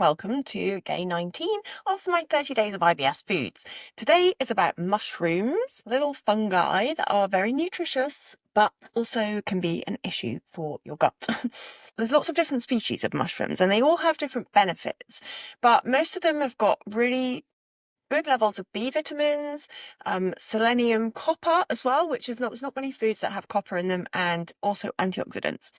Welcome to day 19 of my 30 days of IBS foods. Today is about mushrooms, little fungi that are very nutritious, but also can be an issue for your gut. There's lots of different species of mushrooms and they all have different benefits, but most of them have got really good levels of B vitamins, selenium, copper as well, there's not many foods that have copper in them, and also antioxidants.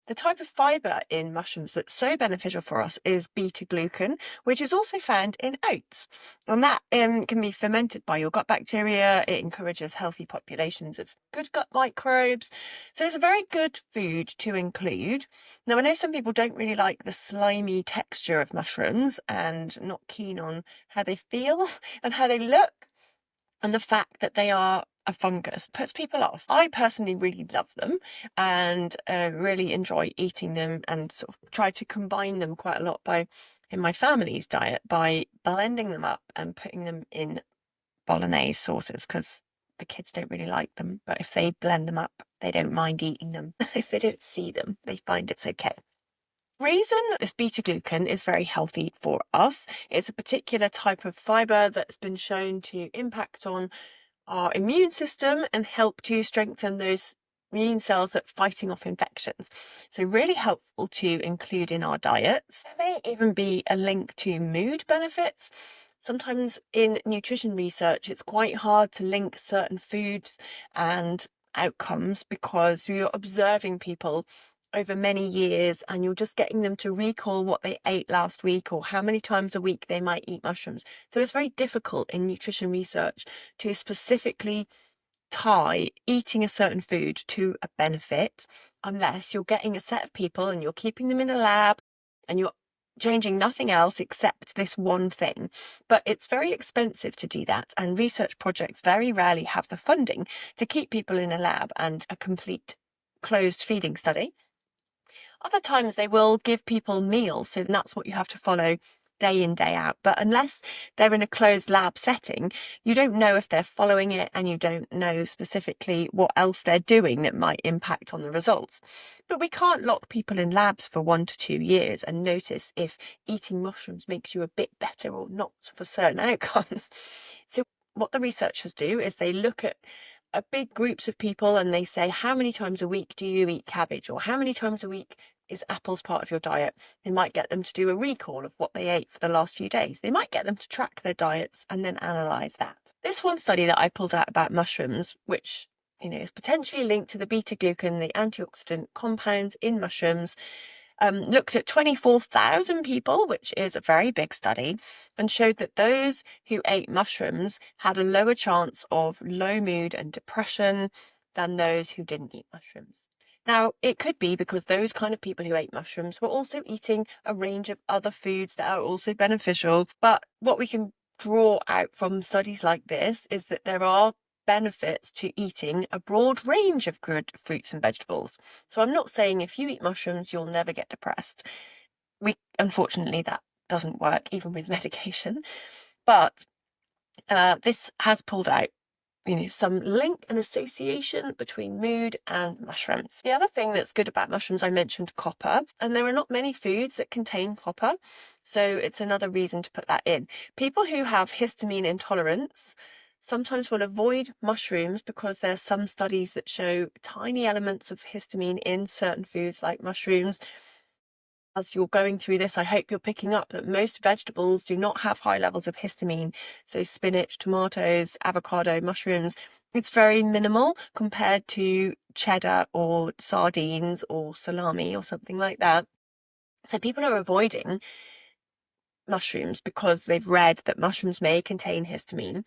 The type of fibre in mushrooms that's so beneficial for us is beta-glucan, which is also found in oats. And that can be fermented by your gut bacteria. It encourages healthy populations of good gut microbes. So it's a very good food to include. Now, I know some people don't really like the slimy texture of mushrooms and not keen on how they feel and how they look. And the fact that they are a fungus puts people off. I personally really love them and really enjoy eating them, and sort of try to combine them quite a lot in my family's diet by blending them up and putting them in bolognese sauces, because the kids don't really like them, but if they blend them up, they don't mind eating them. If they don't see them, they find it's okay. Reason this beta-glucan is very healthy for us. It's a particular type of fibre that's been shown to impact on our immune system and help to strengthen those immune cells that are fighting off infections. So really helpful to include in our diets. There may even be a link to mood benefits. Sometimes in nutrition research, it's quite hard to link certain foods and outcomes because you're observing people over many years and you're just getting them to recall what they ate last week or how many times a week they might eat mushrooms. So it's very difficult in nutrition research to specifically tie eating a certain food to a benefit unless you're getting a set of people and you're keeping them in a lab and you're changing nothing else except this one thing. But it's very expensive to do that, and research projects very rarely have the funding to keep people in a lab and a complete closed feeding study. Other times they will give people meals, so that's what you have to follow day in, day out. But unless they're in a closed lab setting, you don't know if they're following it, and you don't know specifically what else they're doing that might impact on the results. But we can't lock people in labs for 1 to 2 years and notice if eating mushrooms makes you a bit better or not for certain outcomes. So what the researchers do is they look at big groups of people and they say, how many times a week do you eat cabbage, or how many times a week is apples part of your diet? They might get them to do a recall of what they ate for the last few days. They might get them to track their diets and then analyse that. This one study that I pulled out about mushrooms, which is potentially linked to the beta-glucan, the antioxidant compounds in mushrooms, looked at 24,000 people, which is a very big study, and showed that those who ate mushrooms had a lower chance of low mood and depression than those who didn't eat mushrooms. Now, it could be because those kind of people who ate mushrooms were also eating a range of other foods that are also beneficial. But what we can draw out from studies like this is that there are benefits to eating a broad range of good fruits and vegetables. So I'm not saying if you eat mushrooms, you'll never get depressed. Unfortunately, that doesn't work even with medication. But this has pulled out some link and association between mood and mushrooms. The other thing that's good about mushrooms, I mentioned copper, and there are not many foods that contain copper, so it's another reason to put that in. People who have histamine intolerance sometimes will avoid mushrooms because there's some studies that show tiny elements of histamine in certain foods like mushrooms. As you're going through this, I hope you're picking up that most vegetables do not have high levels of histamine. So spinach, tomatoes, avocado, mushrooms, it's very minimal compared to cheddar or sardines or salami or something like that. So people are avoiding mushrooms because they've read that mushrooms may contain histamine.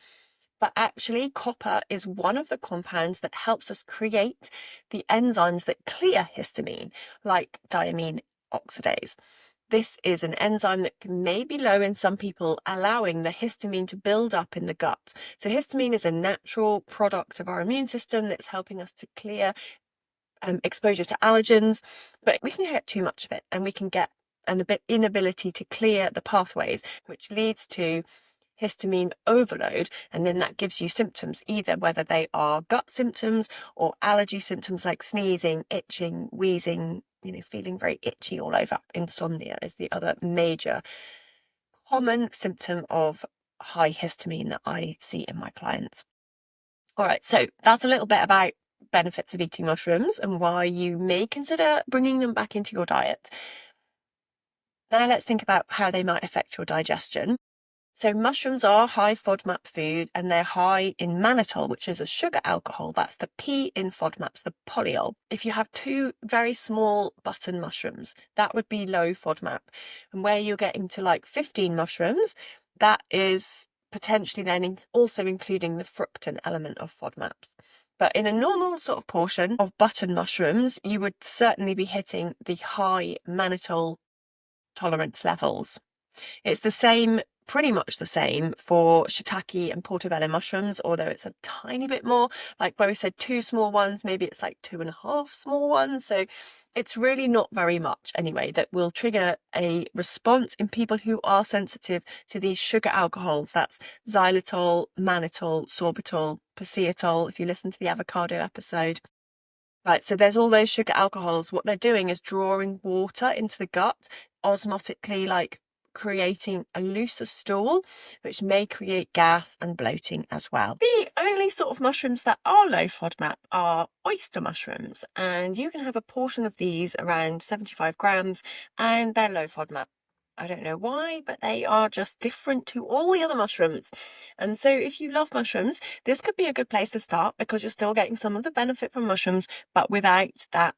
But actually, copper is one of the compounds that helps us create the enzymes that clear histamine, like diamine oxidase. This is an enzyme that may be low in some people, allowing the histamine to build up in the gut. So histamine is a natural product of our immune system that's helping us to clear exposure to allergens, but we can get too much of it and we can get an inability to clear the pathways, which leads to histamine overload, and then that gives you symptoms, either whether they are gut symptoms or allergy symptoms like sneezing, itching, wheezing, feeling very itchy all over. Insomnia is the other major common symptom of high histamine that I see in my clients. All right, so that's a little bit about benefits of eating mushrooms and why you may consider bringing them back into your diet. Now let's think about how they might affect your digestion. So mushrooms are high FODMAP food, and they're high in mannitol, which is a sugar alcohol. That's the P in FODMAP, the polyol. If you have 2 very small button mushrooms, that would be low FODMAP. And where you're getting to like 15 mushrooms, that is potentially then also including the fructan element of FODMAPs. But in a normal sort of portion of button mushrooms, you would certainly be hitting the high mannitol tolerance levels. It's the same, pretty much the same for shiitake and portobello mushrooms, although it's a tiny bit more. Like where we said 2 small ones, maybe it's like 2.5 small ones. So it's really not very much anyway that will trigger a response in people who are sensitive to these sugar alcohols. That's xylitol, mannitol, sorbitol, persitol, if you listen to the avocado episode. Right, so there's all those sugar alcohols. What they're doing is drawing water into the gut, osmotically like creating a looser stool, which may create gas and bloating as well. The only sort of mushrooms that are low FODMAP are oyster mushrooms, and you can have a portion of these around 75 grams, and they're low FODMAP. I don't know why, but they are just different to all the other mushrooms. And so if you love mushrooms, this could be a good place to start because you're still getting some of the benefit from mushrooms, but without that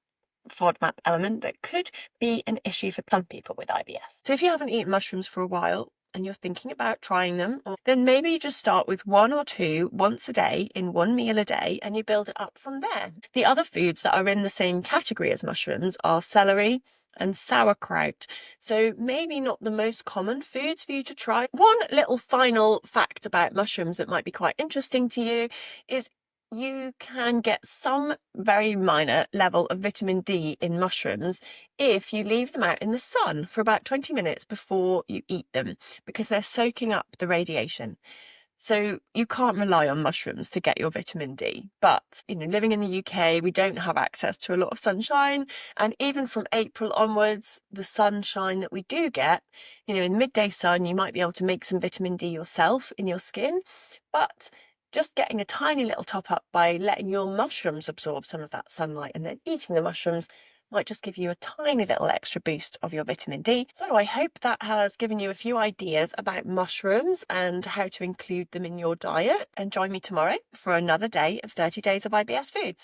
FODMAP element that could be an issue for some people with IBS. So if you haven't eaten mushrooms for a while and you're thinking about trying them, then maybe you just start with 1 or 2 once a day in 1 meal a day, and you build it up from there. The other foods that are in the same category as mushrooms are celery and sauerkraut. So maybe not the most common foods for you to try. One little final fact about mushrooms that might be quite interesting to you is you can get some very minor level of vitamin D in mushrooms if you leave them out in the sun for about 20 minutes before you eat them, because they're soaking up the radiation. So you can't rely on mushrooms to get your vitamin D. But, living in the UK, we don't have access to a lot of sunshine. And even from April onwards, the sunshine that we do get, in midday sun, you might be able to make some vitamin D yourself in your skin. But just getting a tiny little top up by letting your mushrooms absorb some of that sunlight and then eating the mushrooms might just give you a tiny little extra boost of your vitamin D. So I hope that has given you a few ideas about mushrooms and how to include them in your diet. And join me tomorrow for another day of 30 Days of IBS Foods.